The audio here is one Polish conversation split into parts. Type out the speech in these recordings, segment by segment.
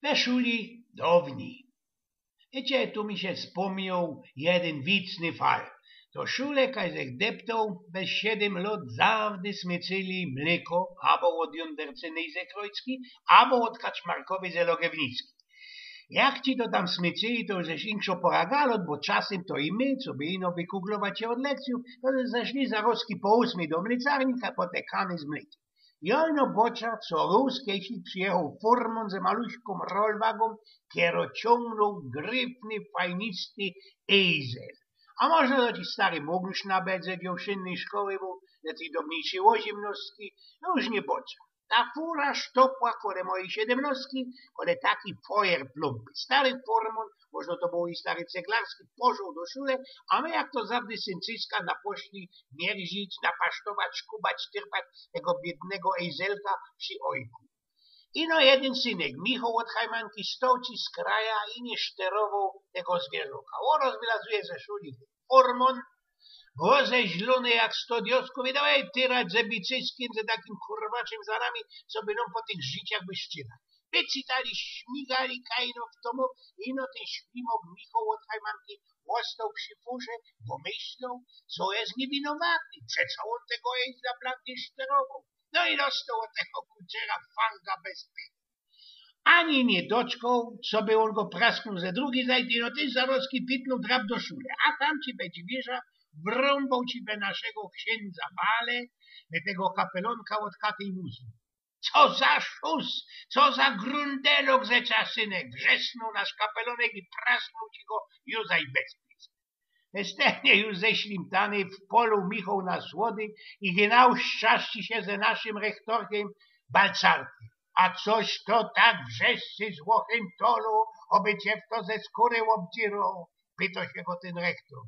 Weszuli downi. Wiecie, tu mi się wspomniał jeden wiczny fal. To szule kajzech deptał bez 7 lat zawdy smycyli mleko, abo od Jundercy Krojcki, abo od Kaczmarkowej ze Logiewnicki. Jak ci to tam smycyli, to żeś inkszo poragalot, bo czasem to i my, co by ino wykuglować się od lekcjów, to zeszli za roski po 8 do mleczarnika po te kany z mlekiem. Jolno bocza, co rósł, jeśli przyjechał furman ze maluśką rolwagą, kiero ciągnął gryfny, fajnisty ejzel. A można to ci stary mognuś na bedze dziewczynnej szkoły, bo za tej domniejszej ozimnostki, no już nie bocza. Ta fura sztopła kole mojej 17, kole taki fojer plumpy. Stary furman, można to było i stary ceglarski, pożął do szule, a my jak to zawdy syncyska naposzli mierzić, napasztować, szkubać, tyrpać tego biednego ejzelka przy ojku. Ino jeden synek, Michał od Hajmanki, stał ci z kraja i nie szterował tego zwierzoka. O, rozwylazuje ze szuli furman, rozeźlony jak 100 diosków i dawaj tyrać ze bicyskiem, ze takim kurwaczym za nami, co by nam po tych życiach wyszczynać. Wycitali, śmigali kajno w domu, ino ten ślimok Michał od Hajmanki ostał przy furze, bo myślał, co jest niewinowaty, przecież on tego jest zaprawnie szterował. No i dostał od tego kuczera fanga bez pytu. Ani nie doczkał, co by on go prasknął ze drugiej zajdy, no ten zaroski pitnął drap do szule, a tam ci będzie wieża, wrąbał ci be naszego księdza Bale, be tego kapelonka od chaty i muzy. Co za szus, co za grundelok zecza synek, wrzesnął nasz kapelonek i prasnął ci go juzaj bezpiec. Następnie już ześlimtany w polu Michał na słody i genau szczęści się ze naszym rektorkiem Balcarkiem. A coś to tak wrzeszczy z łochem tolu, oby cię w to ze skóry obdzirał, pyta się go ten rektor.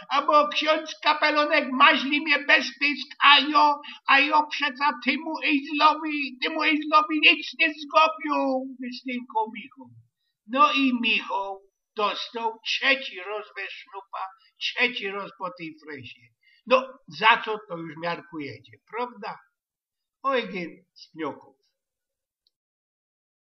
Abo ksiądz kapelonek maźli mnie bez pysk, a jo przeca temu ejzlowi nic nie zgobił, wystękał Michał. No i Michał dostał 3. raz we sznupa, 3. raz po tej fresie. No, za co to już miarkujecie, prawda? Ojgień z pnioków.